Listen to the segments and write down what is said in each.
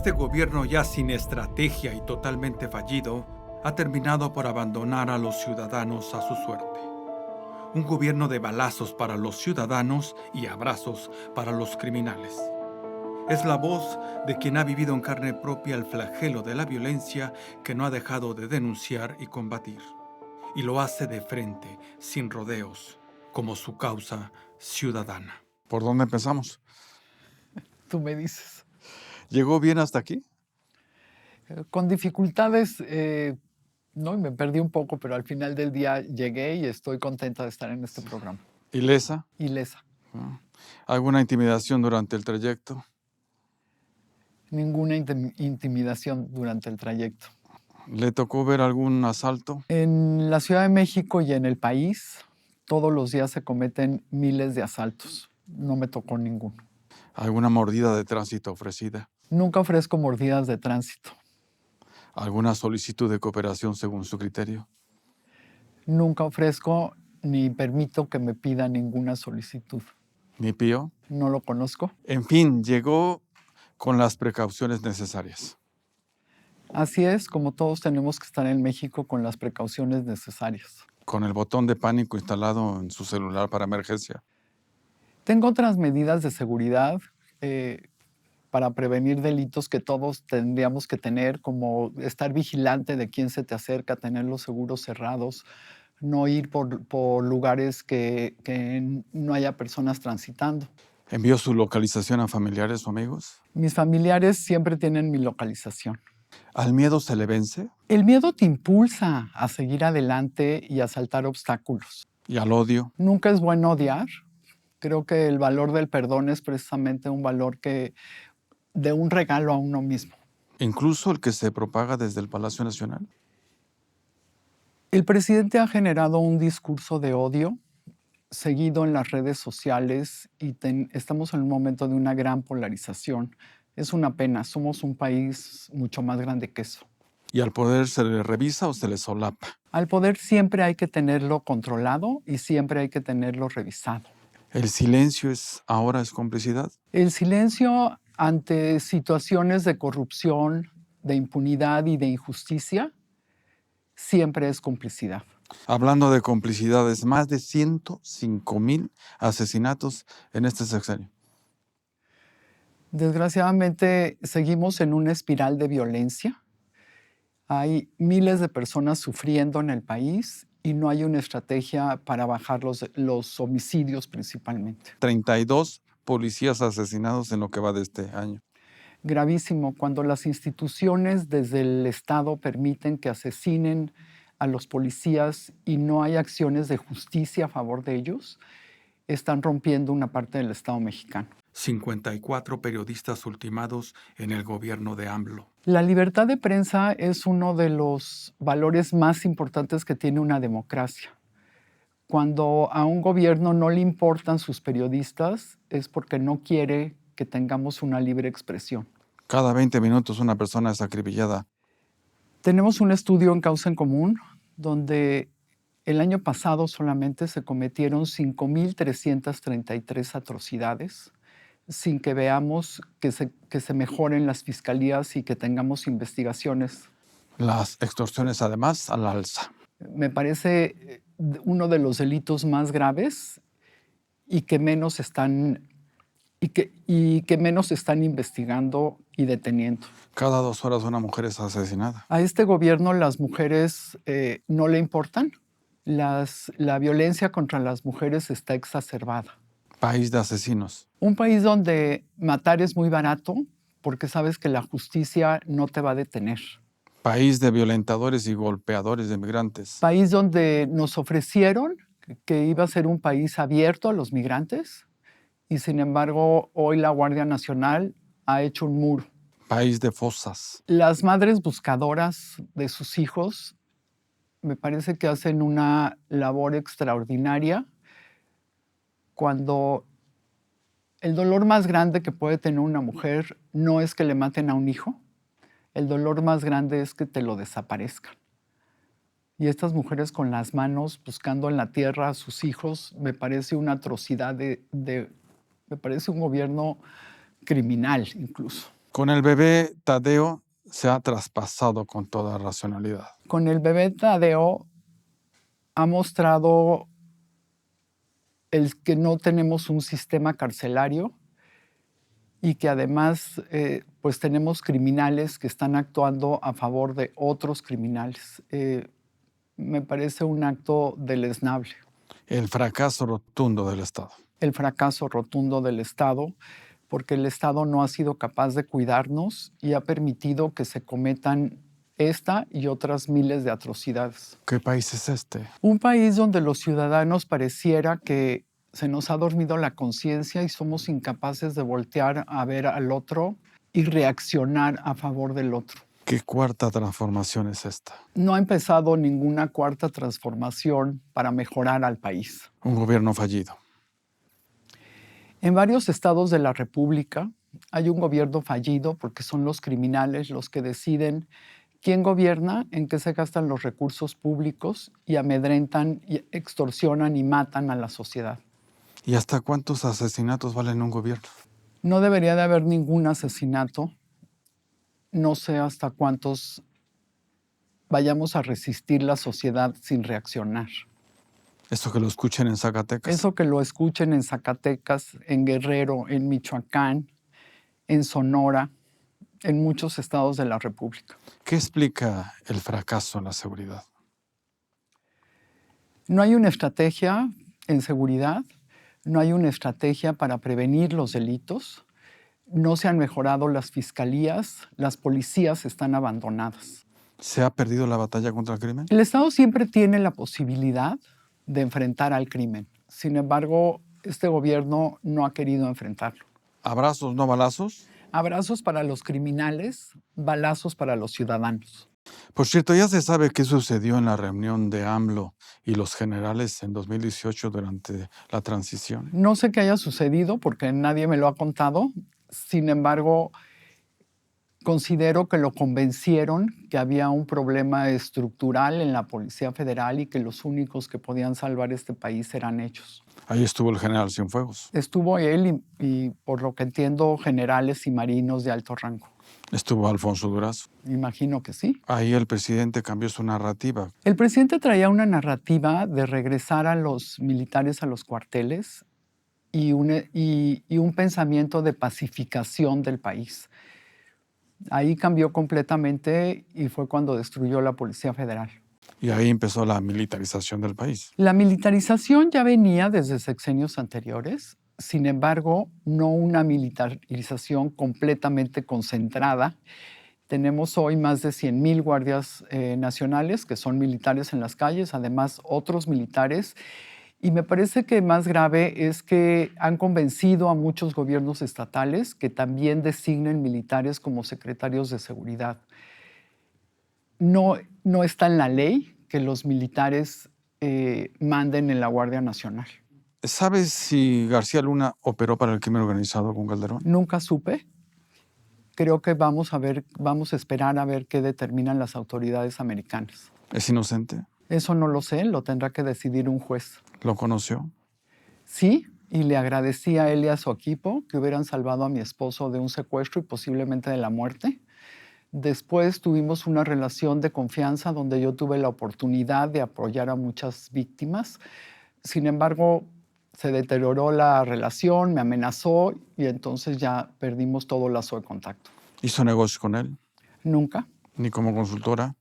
Este gobierno, ya sin estrategia y totalmente fallido, ha terminado por abandonar a los ciudadanos a su suerte. Un gobierno de balazos para los ciudadanos y abrazos para los criminales. Es la voz de quien ha vivido en carne propia el flagelo de la violencia que no ha dejado de denunciar y combatir. Y lo hace de frente, sin rodeos, como su causa ciudadana. ¿Por dónde empezamos? Tú me dices. ¿Llegó bien hasta aquí? Con dificultades, no, me perdí un poco, pero al final del día llegué y estoy contenta de estar en este programa. ¿Ilesa? Ilesa. ¿Alguna intimidación durante el trayecto? Ninguna intimidación durante el trayecto. ¿Le tocó ver algún asalto? En la Ciudad de México y en el país, todos los días se cometen miles de asaltos. No me tocó ninguno. ¿Alguna mordida de tránsito ofrecida? Nunca ofrezco mordidas de tránsito. ¿Alguna solicitud de cooperación según su criterio? Nunca ofrezco ni permito que me pida ninguna solicitud. ¿Ni pío? No lo conozco. En fin, llegó con las precauciones necesarias. Así es, como todos tenemos que estar en México con las precauciones necesarias. Con el botón de pánico instalado en su celular para emergencia. Tengo otras medidas de seguridad para prevenir delitos que todos tendríamos que tener, como estar vigilante de quién se te acerca, tener los seguros cerrados, no ir por lugares que no haya personas transitando. ¿Envió su localización a familiares o amigos? Mis familiares siempre tienen mi localización. ¿Al miedo se le vence? El miedo te impulsa a seguir adelante y a saltar obstáculos. ¿Y al odio? Nunca es bueno odiar. Creo que el valor del perdón es precisamente un valor de un regalo a uno mismo. ¿Incluso el que se propaga desde el Palacio Nacional? El presidente ha generado un discurso de odio seguido en las redes sociales y estamos en un momento de una gran polarización. Es una pena, somos un país mucho más grande que eso. ¿Y al poder se le revisa o se le solapa? Al poder siempre hay que tenerlo controlado y siempre hay que tenerlo revisado. ¿El silencio ahora es complicidad? El silencio ante situaciones de corrupción, de impunidad y de injusticia siempre es complicidad. Hablando de complicidades, más de 105,000 asesinatos en este sexenio. Desgraciadamente, seguimos en una espiral de violencia. Hay miles de personas sufriendo en el país y no hay una estrategia para bajar los homicidios principalmente. 32 policías asesinados en lo que va de este año. Gravísimo, cuando las instituciones desde el Estado permiten que asesinen a los policías y no hay acciones de justicia a favor de ellos, están rompiendo una parte del Estado mexicano. 54 periodistas ultimados en el gobierno de AMLO. La libertad de prensa es uno de los valores más importantes que tiene una democracia. Cuando a un gobierno no le importan sus periodistas, es porque no quiere que tengamos una libre expresión. Cada 20 minutos una persona es acribillada. Tenemos un estudio en Causa en Común donde el año pasado solamente se cometieron 5,333 atrocidades sin que veamos que se mejoren las fiscalías y que tengamos investigaciones. Las extorsiones, además, al alza. Me parece uno de los delitos más graves y que menos están investigando y deteniendo. Cada 2 horas una mujer es asesinada. A este gobierno las mujeres no le importan. La violencia contra las mujeres está exacerbada. País de asesinos. Un país donde matar es muy barato porque sabes que la justicia no te va a detener. País de violentadores y golpeadores de migrantes. País donde nos ofrecieron que iba a ser un país abierto a los migrantes y sin embargo hoy la Guardia Nacional ha hecho un muro. País de fosas. Las madres buscadoras de sus hijos me parece que hacen una labor extraordinaria cuando el dolor más grande que puede tener una mujer no es que le maten a un hijo, el dolor más grande es que te lo desaparezcan. Y estas mujeres con las manos buscando en la tierra a sus hijos, me parece una atrocidad me parece un gobierno criminal incluso. Con el bebé Tadeo se ha traspasado con toda racionalidad. Con el bebé Tadeo ha mostrado el que no tenemos un sistema carcelario y que además pues tenemos criminales que están actuando a favor de otros criminales. Me parece un acto deleznable. El fracaso rotundo del Estado. El fracaso rotundo del Estado, porque el Estado no ha sido capaz de cuidarnos y ha permitido que se cometan esta y otras miles de atrocidades. ¿Qué país es este? Un país donde los ciudadanos pareciera que se nos ha dormido la conciencia y somos incapaces de voltear a ver al otro y reaccionar a favor del otro. ¿Qué cuarta transformación es esta? No ha empezado ninguna cuarta transformación para mejorar al país. Un gobierno fallido. En varios estados de la República hay un gobierno fallido porque son los criminales los que deciden quién gobierna, en qué se gastan los recursos públicos y amedrentan, y extorsionan y matan a la sociedad. ¿Y hasta cuántos asesinatos valen un gobierno? No debería de haber ningún asesinato. No sé hasta cuántos vayamos a resistir la sociedad sin reaccionar. Eso que lo escuchen en Zacatecas. Eso que lo escuchen en Zacatecas, en Guerrero, en Michoacán, en Sonora, en muchos estados de la República. ¿Qué explica el fracaso en la seguridad? No hay una estrategia en seguridad, no hay una estrategia para prevenir los delitos, no se han mejorado las fiscalías, las policías están abandonadas. ¿Se ha perdido la batalla contra el crimen? El Estado siempre tiene la posibilidad de enfrentar al crimen. Sin embargo, este gobierno no ha querido enfrentarlo. ¿Abrazos, no balazos? Abrazos para los criminales, balazos para los ciudadanos. Por cierto, ¿ya se sabe qué sucedió en la reunión de AMLO y los generales en 2018 durante la transición? No sé qué haya sucedido porque nadie me lo ha contado. Sin embargo, considero que lo convencieron que había un problema estructural en la Policía Federal y que los únicos que podían salvar este país eran ellos. Ahí estuvo el general Cienfuegos. Estuvo él y por lo que entiendo, generales y marinos de alto rango. Estuvo Alfonso Durazo. Imagino que sí. Ahí el presidente cambió su narrativa. El presidente traía una narrativa de regresar a los militares a los cuarteles y un pensamiento de pacificación del país. Ahí cambió completamente y fue cuando destruyó la Policía Federal. Y ahí empezó la militarización del país. La militarización ya venía desde sexenios anteriores, sin embargo, no una militarización completamente concentrada. Tenemos hoy más de 100,000 guardias nacionales que son militares en las calles, además otros militares. Y me parece que más grave es que han convencido a muchos gobiernos estatales que también designen militares como secretarios de seguridad. No está en la ley que los militares manden en la Guardia Nacional. ¿Sabes si García Luna operó para el crimen organizado con Calderón? Nunca supe. Creo que vamos a esperar a ver qué determinan las autoridades americanas. ¿Es inocente? Eso no lo sé, lo tendrá que decidir un juez. ¿Lo conoció? Sí, y le agradecí a él y a su equipo que hubieran salvado a mi esposo de un secuestro y posiblemente de la muerte. Después tuvimos una relación de confianza donde yo tuve la oportunidad de apoyar a muchas víctimas. Sin embargo, se deterioró la relación, me amenazó y entonces ya perdimos todo lazo de contacto. ¿Hizo negocios con él? Nunca, ¿Ni como consultora?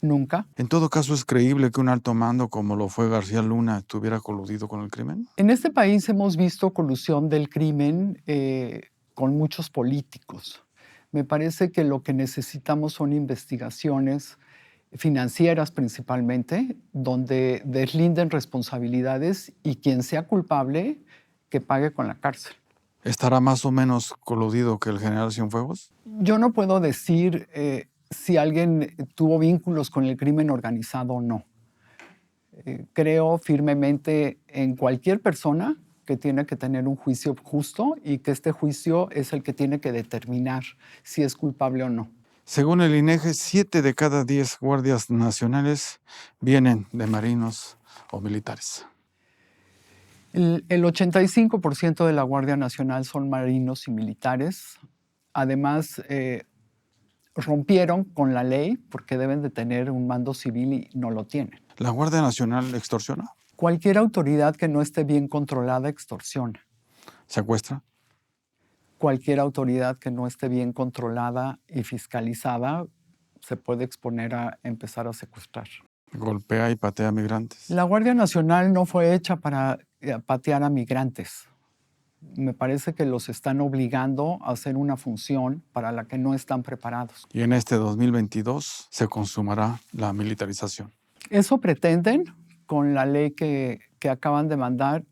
nunca. En todo caso, ¿es creíble que un alto mando como lo fue García Luna estuviera coludido con el crimen? En este país hemos visto colusión del crimen con muchos políticos. Me parece que lo que necesitamos son investigaciones financieras principalmente, donde deslinden responsabilidades y quien sea culpable que pague con la cárcel. ¿Estará más o menos coludido que el general Cienfuegos? Yo no puedo decir si alguien tuvo vínculos con el crimen organizado o no. Creo firmemente en cualquier persona que tiene que tener un juicio justo y que este juicio es el que tiene que determinar si es culpable o no. Según el INEGI, 7 de cada 10 guardias nacionales vienen de marinos o militares. El 85% de la Guardia Nacional son marinos y militares. Además, rompieron con la ley porque deben de tener un mando civil y no lo tienen. ¿La Guardia Nacional extorsiona? Cualquier autoridad que no esté bien controlada extorsiona. ¿Secuestra? Cualquier autoridad que no esté bien controlada y fiscalizada se puede exponer a empezar a secuestrar. ¿Golpea y patea a migrantes? La Guardia Nacional no fue hecha para patear a migrantes. Me parece que los están obligando a hacer una función para la que no están preparados. Y en este 2022 se consumará la militarización. Eso pretenden con la ley que acaban de mandar.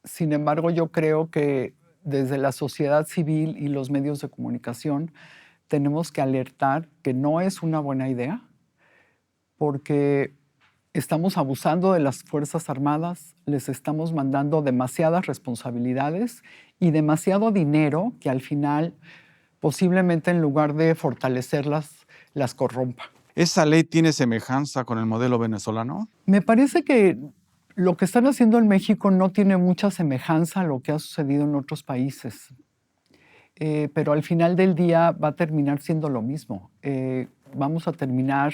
Sin embargo, yo creo que desde la sociedad civil y los medios de comunicación tenemos que alertar que no es una buena idea porque estamos abusando de las Fuerzas Armadas, les estamos mandando demasiadas responsabilidades y demasiado dinero que al final posiblemente en lugar de fortalecerlas, las corrompa. ¿Esa ley tiene semejanza con el modelo venezolano? Me parece que lo que están haciendo en México no tiene mucha semejanza a lo que ha sucedido en otros países. Pero al final del día va a terminar siendo lo mismo. Vamos a terminar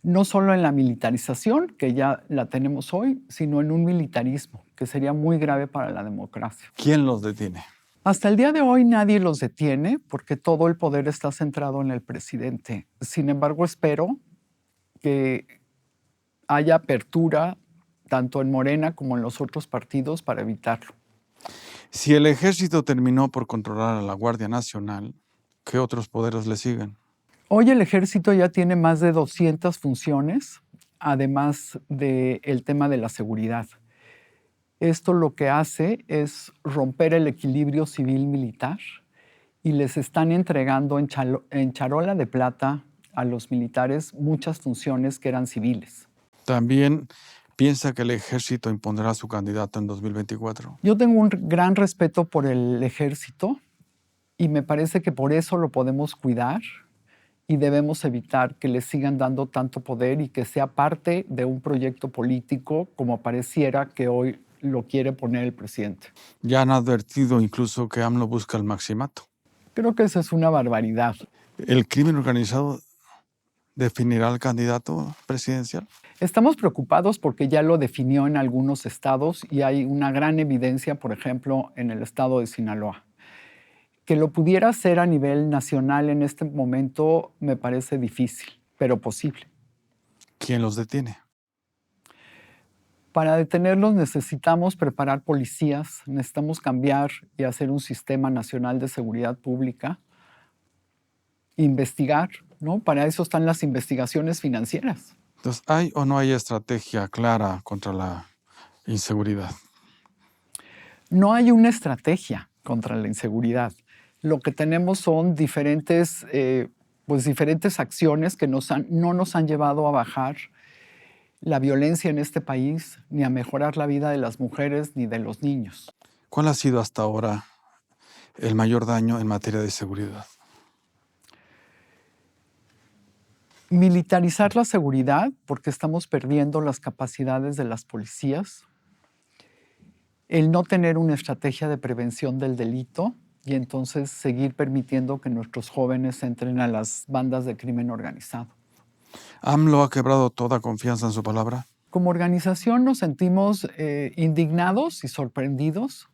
no solo en la militarización, que ya la tenemos hoy, sino en un militarismo, que sería muy grave para la democracia. ¿Quién los detiene? Hasta el día de hoy nadie los detiene porque todo el poder está centrado en el presidente. Sin embargo, espero que haya apertura tanto en Morena como en los otros partidos para evitarlo. Si el ejército terminó por controlar a la Guardia Nacional, ¿qué otros poderes le siguen? Hoy el ejército ya tiene más de 200 funciones, además del tema de la seguridad. Esto lo que hace es romper el equilibrio civil-militar y les están entregando en charola de plata a los militares muchas funciones que eran civiles. También piensa que el ejército impondrá a su candidato en 2024. Yo tengo un gran respeto por el ejército y me parece que por eso lo podemos cuidar y debemos evitar que le sigan dando tanto poder y que sea parte de un proyecto político como pareciera que hoy lo quiere poner el presidente. Ya han advertido incluso que AMLO busca el maximato. Creo que eso es una barbaridad. ¿El crimen organizado definirá al candidato presidencial? Estamos preocupados porque ya lo definió en algunos estados y hay una gran evidencia, por ejemplo, en el estado de Sinaloa. Que lo pudiera hacer a nivel nacional en este momento me parece difícil, pero posible. ¿Quién los detiene? Para detenerlos necesitamos preparar policías, necesitamos cambiar y hacer un sistema nacional de seguridad pública, investigar, ¿no? Para eso están las investigaciones financieras. Entonces, ¿hay o no hay estrategia clara contra la inseguridad? No hay una estrategia contra la inseguridad. Lo que tenemos son diferentes acciones que no nos han llevado a bajar la violencia en este país, ni a mejorar la vida de las mujeres ni de los niños. ¿Cuál ha sido hasta ahora el mayor daño en materia de seguridad? Militarizar la seguridad, porque estamos perdiendo las capacidades de las policías. El no tener una estrategia de prevención del delito y entonces seguir permitiendo que nuestros jóvenes entren a las bandas de crimen organizado. ¿AMLO ha quebrado toda confianza en su palabra? Como organización nos sentimos indignados y sorprendidos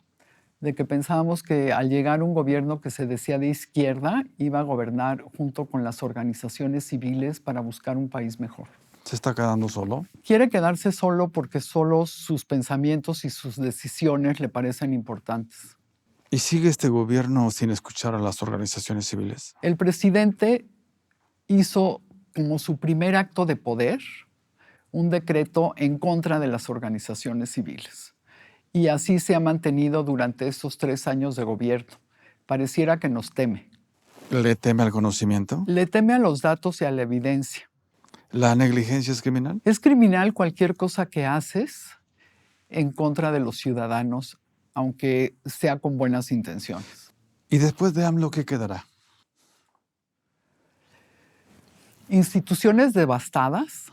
de que pensábamos que al llegar un gobierno que se decía de izquierda iba a gobernar junto con las organizaciones civiles para buscar un país mejor. ¿Se está quedando solo? Quiere quedarse solo porque solo sus pensamientos y sus decisiones le parecen importantes. ¿Y sigue este gobierno sin escuchar a las organizaciones civiles? El presidente hizo como su primer acto de poder un decreto en contra de las organizaciones civiles. Y así se ha mantenido durante estos 3 años de gobierno. Pareciera que nos teme. ¿Le teme al conocimiento? Le teme a los datos y a la evidencia. ¿La negligencia es criminal? Es criminal cualquier cosa que haces en contra de los ciudadanos, aunque sea con buenas intenciones. ¿Y después de AMLO qué quedará? Instituciones devastadas.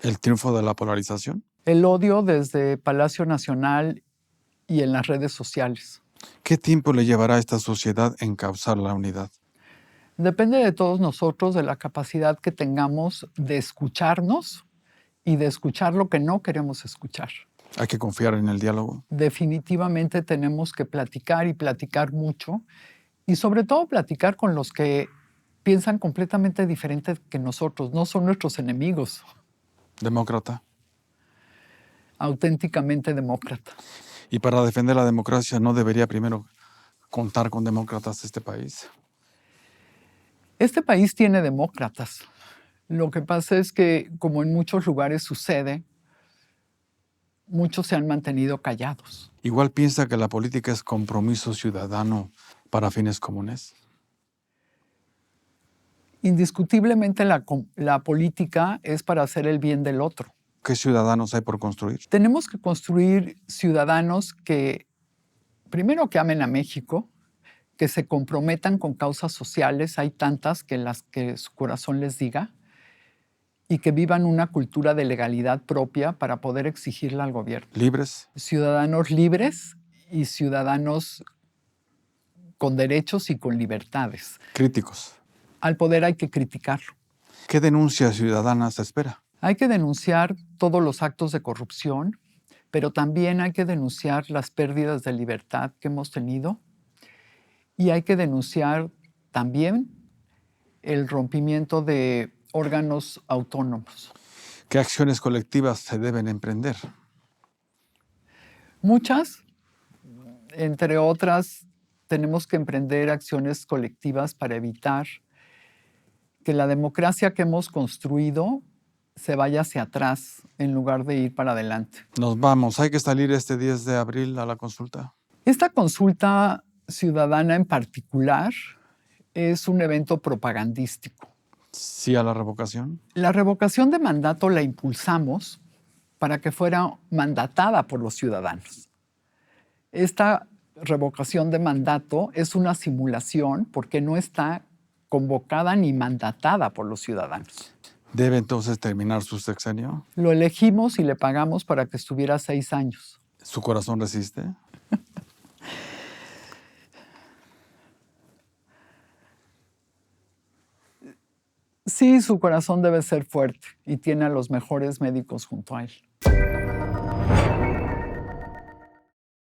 ¿El triunfo de la polarización? El odio desde Palacio Nacional y en las redes sociales. ¿Qué tiempo le llevará a esta sociedad encauzar la unidad? Depende de todos nosotros, de la capacidad que tengamos de escucharnos y de escuchar lo que no queremos escuchar. Hay que confiar en el diálogo. Definitivamente tenemos que platicar y platicar mucho y sobre todo platicar con los que piensan completamente diferente que nosotros, no son nuestros enemigos, Demócrata. auténticamente demócrata. Y para defender la democracia, ¿no debería primero contar con demócratas este país? Este país tiene demócratas. Lo que pasa es que, como en muchos lugares sucede, muchos se han mantenido callados. Igual piensa que la política es compromiso ciudadano para fines comunes. Indiscutiblemente la política es para hacer el bien del otro. ¿Qué ciudadanos hay por construir? Tenemos que construir ciudadanos que, primero, que amen a México, que se comprometan con causas sociales, hay tantas que las que su corazón les diga, y que vivan una cultura de legalidad propia para poder exigirla al gobierno. ¿Libres? Ciudadanos libres y ciudadanos con derechos y con libertades. Críticos. Al poder hay que criticarlo. ¿Qué denuncia ciudadana se espera? Hay que denunciar todos los actos de corrupción, pero también hay que denunciar las pérdidas de libertad que hemos tenido y hay que denunciar también el rompimiento de órganos autónomos. ¿Qué acciones colectivas se deben emprender? Muchas, entre otras, tenemos que emprender acciones colectivas para evitar que la democracia que hemos construido se vaya hacia atrás en lugar de ir para adelante. Nos vamos. Hay que salir este 10 de abril a la consulta. Esta consulta ciudadana en particular es un evento propagandístico. Sí a la revocación. La revocación de mandato la impulsamos para que fuera mandatada por los ciudadanos. Esta revocación de mandato es una simulación porque no está convocada ni mandatada por los ciudadanos. ¿Debe entonces terminar su sexenio? Lo elegimos y le pagamos para que estuviera 6 años. ¿Su corazón resiste? Sí, su corazón debe ser fuerte y tiene a los mejores médicos junto a él.